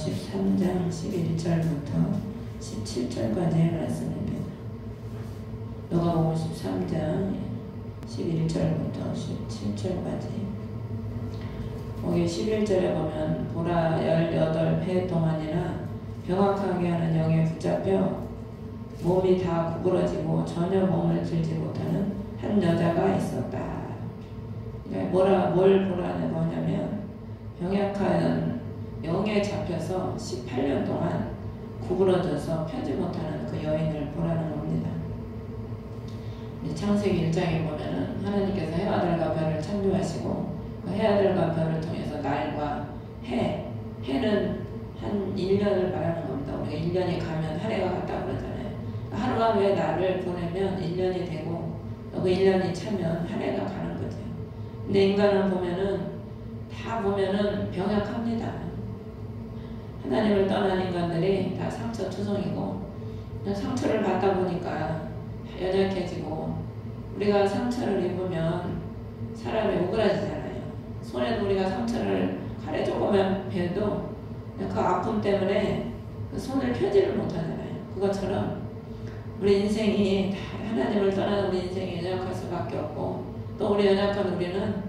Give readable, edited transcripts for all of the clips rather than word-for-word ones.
13장 11절부터 17절까지의 말씀입니다. 누가복음 13장 11절부터 17절까지. 거기 11절에 보면 보라 18해 동안이나 병약하게 하는 영에 붙잡혀 몸이 다 구부러지고 전혀 몸을 들지 못하는 한 여자가 있었다. 그러니까 뭘 보라는 거냐면 병약한 영에 잡혀서 18년 동안 구부러져서 펴지 못하는 그 여인을 보라는 겁니다. 창세기 1장에 보면은 하나님께서 해와 달과 별을 창조하시고 그 해와 달과 별을 통해서 날과 해는 한 1년을 말하는 겁니다. 우리가 1년이 가면 한 해가 갔다고 그러잖아요. 하루가 왜 날을 보내면 1년이 되고 또 그 1년이 차면 한 해가 가는 거죠. 근데 인간은 보면은 병약합니다. 하나님을 떠난 인간들이 다 상처투성이고 상처를 받다 보니까 연약해지고, 우리가 상처를 입으면 사람이 오그라지잖아요. 손에도 우리가 상처를 칼에 조금만 베도 그 아픔 때문에 그 손을 펴지를 못하잖아요. 그것처럼 우리 인생이 하나님을 떠난 우리 인생이 연약할 수밖에 없고, 또 우리 연약한 우리는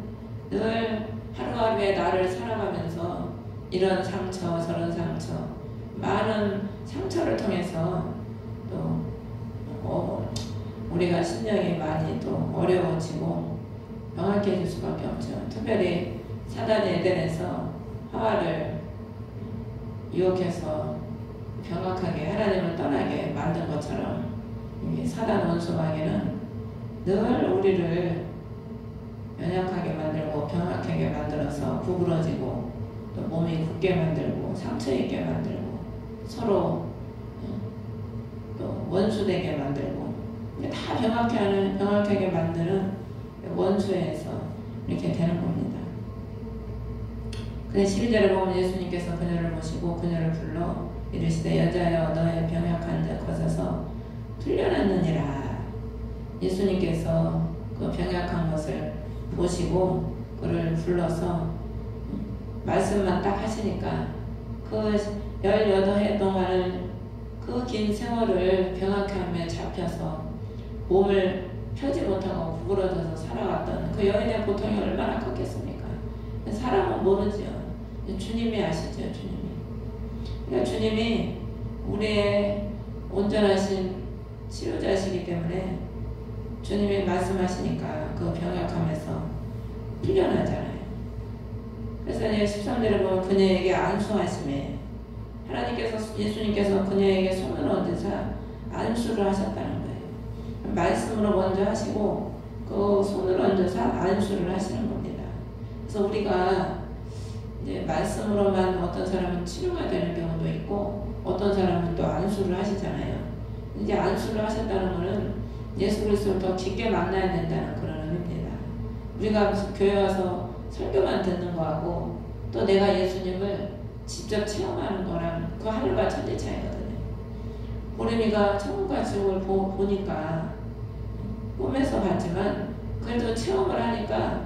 늘 하루하루의 나를 살아가면서 이런 상처 저런 상처 많은 상처를 통해서 또 우리가 심령이 많이 또 어려워지고 병약해질 수밖에 없죠. 특별히 사단이 에덴에서 하와를 유혹해서 병약하게 하나님을 떠나게 만든 것처럼 사단 원수마귀는 늘 우리를 연약하게 만들고 병약하게 만들어서 구부러지고 또 몸이 굳게 만들고 상처 있게 만들고 서로 또 원수되게 만들고 다 병약하게 만드는 원수에서 이렇게 되는 겁니다. 근데 12절에 보면 예수님께서 그녀를 모시고 그녀를 불러 이르시되 여자여 너의 병약한 자 벗어서 풀려났느니라. 예수님께서 그 병약한 것을 보시고 그를 불러서 말씀만 딱 하시니까 그 18해 동안은 그 긴 세월을 병약함에 잡혀서 몸을 펴지 못하고 구부러져서 살아갔던 그 여인의 고통이 얼마나 컸겠습니까? 사람은 모르죠. 주님이 아시죠. 주님이. 그러니까 주님이 우리의 온전하신 치료자시기 때문에 주님이 말씀하시니까 그 병약함에서 풀려나잖아요. 그래서 13절에 보면 그녀에게 안수하심에 하나님께서 예수님께서 그녀에게 손을 얹으사 안수를 하셨다는 거예요. 말씀으로 먼저 하시고 그 손을 얹어서 안수를 하시는 겁니다. 그래서 우리가 이제 말씀으로만 어떤 사람은 치료가 되는 경우도 있고 어떤 사람은 또 안수를 하시잖아요. 이제 안수를 하셨다는 것은 예수 그리스도를 더 깊게 만나야 된다는 그런 의미입니다. 우리가 무슨 교회 와서 설교만 듣는 거하고 또 내가 예수님을 직접 체험하는 거랑 그 하늘과 천지 차이거든요. 보림이가 천국과 지옥을 보니까 꿈에서 봤지만 그래도 체험을 하니까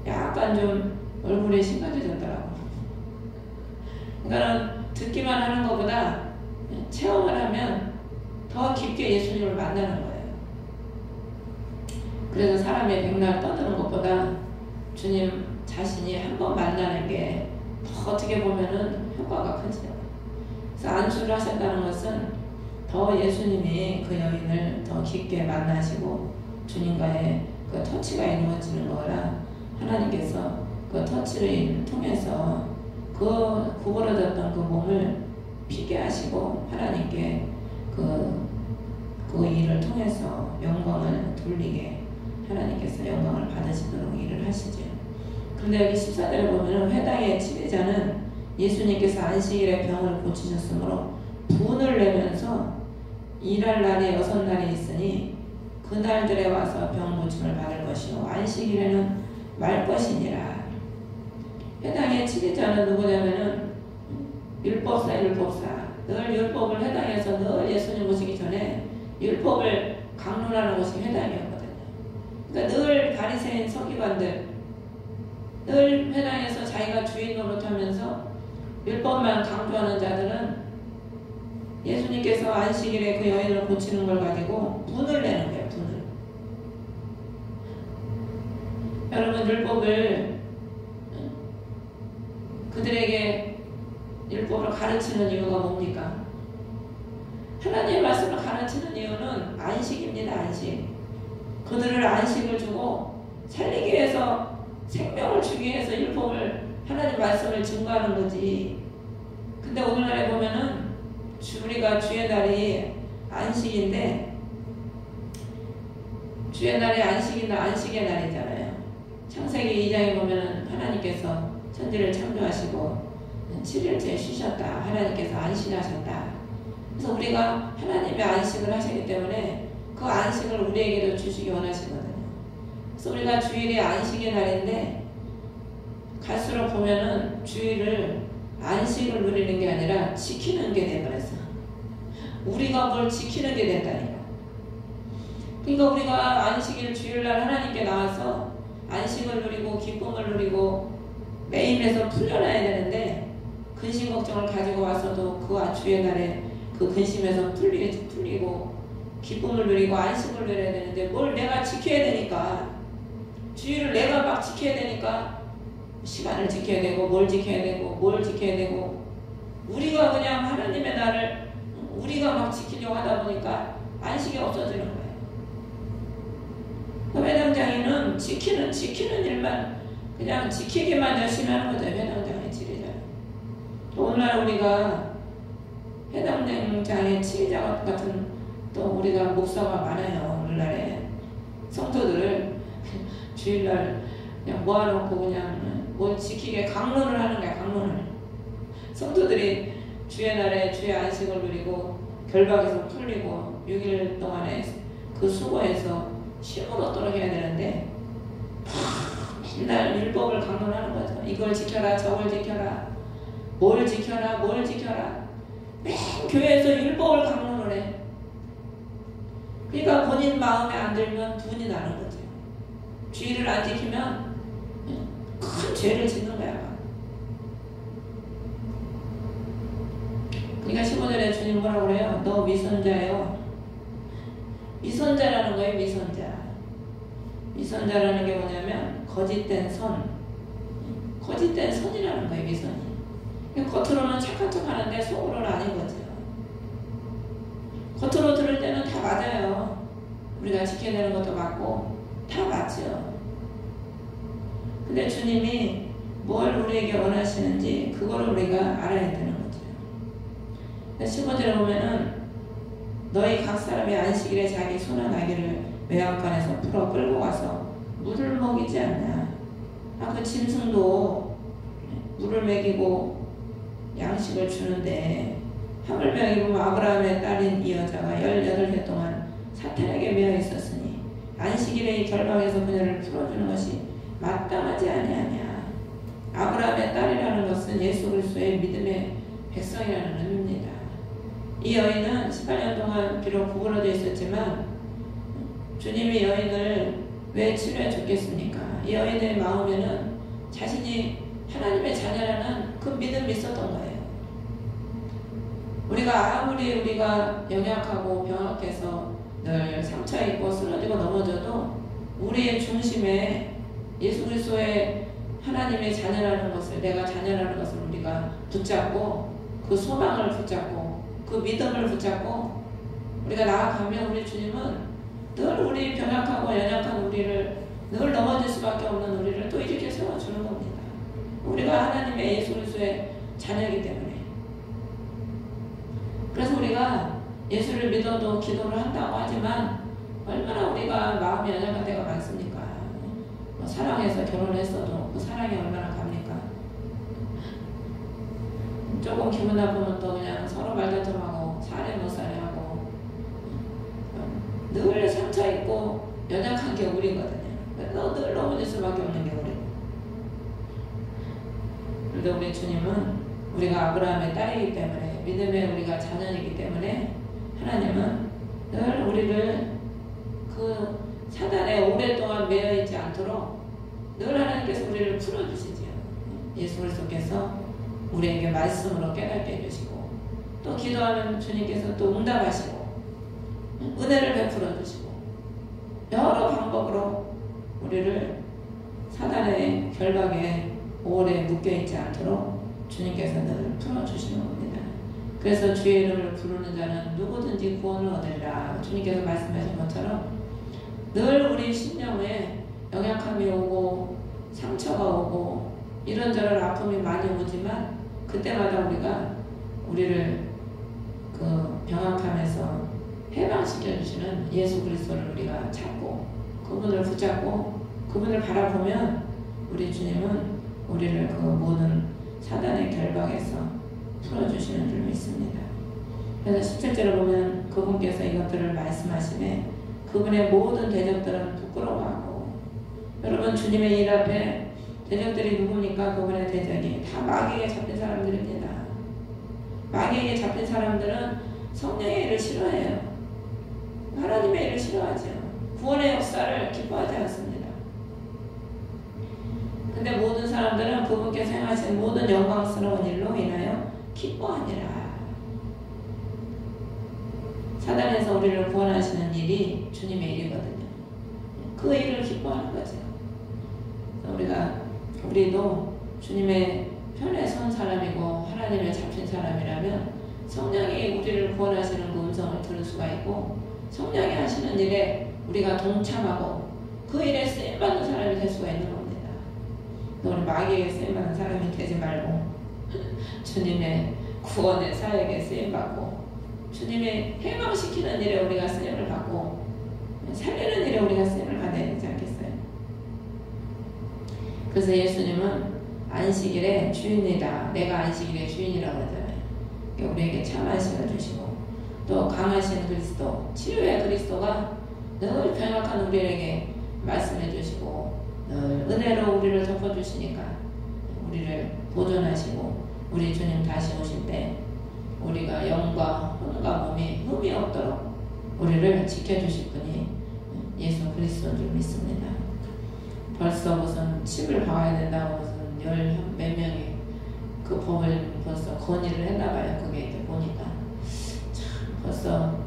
약간 좀 얼굴이 심각해졌더라고. 그러니까 듣기만 하는 것보다 체험을 하면 더 깊게 예수님을 만나는 거예요. 그래서 사람이 백날 떠드는 것보다 주님 자신이 한번 만나는 게 더 어떻게 보면은 효과가 크죠. 그래서 안수를 하셨다는 것은 더 예수님이 그 여인을 더 깊게 만나시고 주님과의 그 터치가 이루어지는 거라 하나님께서 그 터치를 통해서 그 구부러졌던 그 몸을 피게 하시고 하나님께 그 일을 통해서 영광을 돌리게 하나님께서 영광을 받으시도록 일을 하시죠. 그런데 여기 14절에 보면 회당의 지배자는 예수님께서 안식일에 병을 고치셨으므로 분을 내면서 일할 날이 6날이 있으니 그날들에 와서 병 고침을 받을 것이요 안식일에는 말 것이니라. 회당의 지배자는 누구냐면은 율법사. 늘 율법을 회당에서 늘 예수님 오시기 전에 율법을 강론하는 곳이 회당이었거든요. 그러니까 늘 바리새인 서기관들 늘 회당에서 자기가 주인 노릇하면서 율법만 강조하는 자들은 예수님께서 안식일에 그 여인을 고치는 걸 가지고 분을 내는 거예요. 분을. 여러분, 율법을 그들에게 율법을 가르치는 이유가 뭡니까? 하나님의 말씀을 가르치는 이유는 안식입니다. 안식. 그들을 안식을 주고 살리기 위해서, 생명을 주기 위해서 율법을, 하나님 말씀을 증거하는 거지. 근데 오늘날에 보면은 우리가 주의 날이 안식인데, 주의 날이 안식의 날이잖아요. 창세기 2장에 보면은 하나님께서 천지를 창조하시고 7일째 쉬셨다. 하나님께서 안식하셨다. 그래서 우리가 하나님의 안식을 하시기 때문에 그 안식을 우리에게도 주시기 원하시거든요. 그래서 우리가 주일이 안식의 날인데, 갈수록 보면은 주일을 안식을 누리는 게 아니라 지키는 게 돼버렸어. 우리가 뭘 지키는 게 된다니까. 그러니까 우리가 안식일 주일날 하나님께 나와서 안식을 누리고 기쁨을 누리고 매임에서 풀려나야 되는데, 근심 걱정을 가지고 와서도 그 주의 날에 그 근심에서 풀리고 기쁨을 누리고 안식을 누려야 되는데, 뭘 내가 지켜야 되니까, 주일을 내가 막 지켜야 되니까 시간을 지켜야 되고 뭘 지켜야 되고 우리가 그냥 하나님의 날을 우리가 막 지키려고 하다 보니까 안식이 없어지는 거예요. 그 회당장이는 지키는 일만, 그냥 지키기만 열심히 하는 거죠. 회당장의 지리자. 오늘날 우리가 회당장의 지리자 같은 또 우리가 목사가 많아요. 오늘날에 성도들을 주일날 그냥 모아놓고 그냥 뭘 지키게 강론을 하는 거야. 강론을. 성도들이 주의 날에 주의 안식을 누리고 결박에서 풀리고 6일 동안에 그 수고해서 쉼을 얻도록 해야 되는데, 맨날 율법을 강론하는 거죠. 이걸 지켜라, 저걸 지켜라, 뭘 지켜라. 맨 교회에서 율법을 강론을 해. 그러니까 본인 마음에 안 들면 분이 나는 거죠. 주의를 안 지키면 큰 죄를 짓는 거야. 그러니까 15절에 주님 뭐라고 그래요? 너 미선자요. 미선자라는 거예요. 미선자라는 게 뭐냐면 거짓된 선이라는 거예요. 미선이. 겉으로는 착한 척 하는데 속으로는 아닌 거죠. 겉으로 들을 때는 다 맞아요. 우리가 지켜야 되는 것도 맞고 다 맞죠. 근데 주님이 뭘 우리에게 원하시는지 그거를 우리가 알아야 되는 거죠. 15절에 보면은 너희 각 사람이 안식일에 자기 소나 나귀를 외양간에서 풀어 끌고 가서 물을 먹이지 않냐. 그 짐승도 물을 먹이고 양식을 주는데, 하물며 이 보면 아브라함의 딸인 이 여자가 18해 동안 사탄에게 매여 있었으니 안식일에 이 결박에서 그녀를 풀어주는 것이 마땅하지 아니하냐. 아브라함의 딸이라는 것은 예수 그리스도의 믿음의 백성이라는 의미입니다. 이 여인은 18년 동안 비록 구부러져 있었지만 주님이 여인을 왜 치료해 줬겠습니까? 이 여인의 마음에는 자신이 하나님의 자녀라는 그 믿음이 있었던 거예요. 우리가 아무리 우리가 연약하고 병약해서 늘 상처 입고 쓰러지고 넘어져도 우리의 중심에 예수 그리스도의 하나님의 자녀라는 것을, 내가 자녀라는 것을 우리가 붙잡고 그 소망을 붙잡고 그 믿음을 붙잡고 우리가 나아가면 우리 주님은 늘 우리 병약하고 연약한 우리를, 늘 넘어질 수밖에 없는 우리를 또 이렇게 세워주는 겁니다. 우리가 하나님의 예수 그리스도의 자녀이기 때문에. 그래서 우리가 예수를 믿어도 기도를 한다고 하지만 얼마나 우리가 마음이 연약한 때가 많습니까? 사랑해서 결혼했어도 그 사랑이 얼마나 갑니까? 조금 기분 나쁘면 또 그냥 서로 말다툼하고 살해 못 살해하고, 늘 상처 있고 연약한 게 우리거든요. 그래서 늘 넘어질 수밖에 없는 게 우리고. 그런데 우리 주님은 우리가 아브라함의 딸이기 때문에, 믿음의 우리가 자녀이기 때문에 하나님은 늘 우리를 그 사단에 오랫동안 매여있지 않도록 늘 하나님께서 우리를 풀어주시지요. 예수 그리스도께서 우리에게 말씀으로 깨닫게 해주시고 또 기도하면 주님께서 또 응답하시고 은혜를 베풀어 주시고 여러 방법으로 우리를 사단의 결박에 오래 묶여있지 않도록 주님께서 늘 풀어주시는 겁니다. 그래서 주의 이름을 부르는 자는 누구든지 구원을 얻으리라. 주님께서 말씀하신 것처럼 늘 우리 심령에 연약함이 오고 상처가 오고 이런저런 아픔이 많이 오지만 그때마다 우리를 그 병약함에서 해방시켜주시는 예수 그리스도를 우리가 찾고 그분을 붙잡고 그분을 바라보면 우리 주님은 우리를 그 모든 사단의 결박에서 풀어주시는 줄 믿습니다. 그래서 17절을 보면 그분께서 이것들을 말씀하시네 그분의 모든 대적들은 부끄러워하고 여러분 주님의 일 앞에 대적들이 누굽니까? 그분의 대적이 다 마귀에게 잡힌 사람들입니다. 마귀에게 잡힌 사람들은 성령의 일을 싫어해요. 하나님의 일을 싫어하죠. 구원의 역사를 기뻐하지 않습니다. 근데 모든 사람들은 그분께서 행하신 모든 영광스러운 일로 인하여 기뻐하니라. 사단에서 우리를 구원하시는 일이 주님의 일이거든요. 그 일을 기뻐하는 거죠. 우리도 주님의 편에 선 사람이고 하나님의 잡힌 사람이라면 성령이 우리를 구원하시는 그 음성을 들을 수가 있고 성령이 하시는 일에 우리가 동참하고 그 일에 쓰임받는 사람이 될 수가 있는 겁니다. 우리 마귀에게 쓰임받는 사람이 되지 말고 주님의 구원의 사역에 쓰임받고 주님의 해방시키는 일에 우리가 쓰임을 받고 살리는 일에 우리가 쓰임을 받아야 되지 않겠어요? 그래서 예수님은 안식일의 주인이다. 내가 안식일의 주인이라고 하잖아요. 우리에게 참 안식을 주시고 또 강하신 그리스도, 치유의 그리스도가 늘 병약한 우리에게 말씀해 주시고 늘 은혜로 우리를 덮어주시니까 우리를 보존하시고 우리 주님 다시 오실 때 우리가 영과 혼과 몸이 흠이 없도록 우리를 지켜주실 분이 예수 그리스도인 줄 믿습니다. 벌써 무슨 칩을 박아야 된다고 무슨 몇 명이 그 법을 벌써 건의를 했나봐요. 그게 이렇게 보니까 참 벌써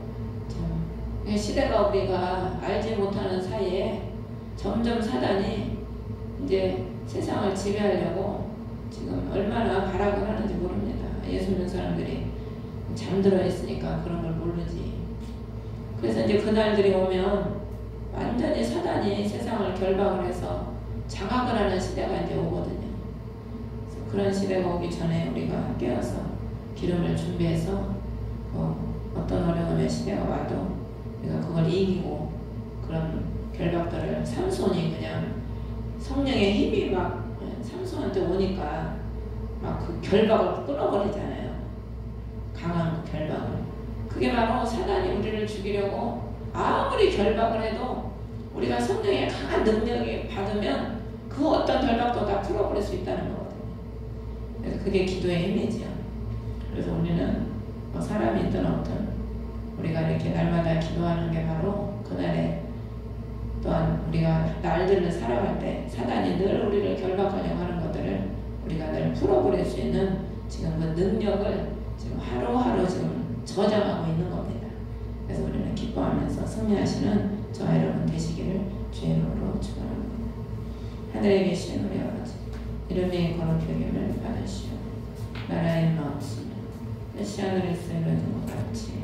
참 시대가 우리가 알지 못하는 사이에 점점 사단이 이제 세상을 지배하려고 지금 얼마나 발악을 하는지 모릅니다. 예수 믿는 사람들이 잠들어 있으니까 그런 걸 모르지. 그래서 이제 그날들이 오면 완전히 사단이 세상을 결박을 해서 장악을 하는 시대가 이제 오거든요. 그런 시대가 오기 전에 우리가 깨어서 기름을 준비해서 어떤 어려움의 시대가 와도 우리가 그걸 이기고 그런 결박들을 삼손이 그냥 성령의 힘이 막 삼손한테 오니까 막 그 결박을 끊어버리잖아요. 강한 그 결박을. 그게 바로 사단이 우리를 죽이려고 아무리 결박을 해도 우리가 성령의 강한 능력이 받으면 그 어떤 결박도 다 풀어버릴 수 있다는 거거든요. 그래서 그게 기도의 힘이죠. 그래서 우리는 뭐 사람이 있든 없든 우리가 이렇게 날마다 기도하는 게 바로 그날에 또한 우리가 날들을 살아갈 때 사단이 늘 우리를 결박하려고 하는 것들을 우리가 늘 풀어버릴 수 있는 지금 그 능력을 지금 하루하루 지금 저장하고 있는 겁니다. 그래서 우리는 기뻐하면서 승리하시는 저와 여러분 되시기를 주의 이름으로 축원합니다. 하늘에 계신 우리 아버지 이름이 거룩히 여김을 받으시오. 나라의 마음씨는 뜻이 하늘에서 이루어진 것 같이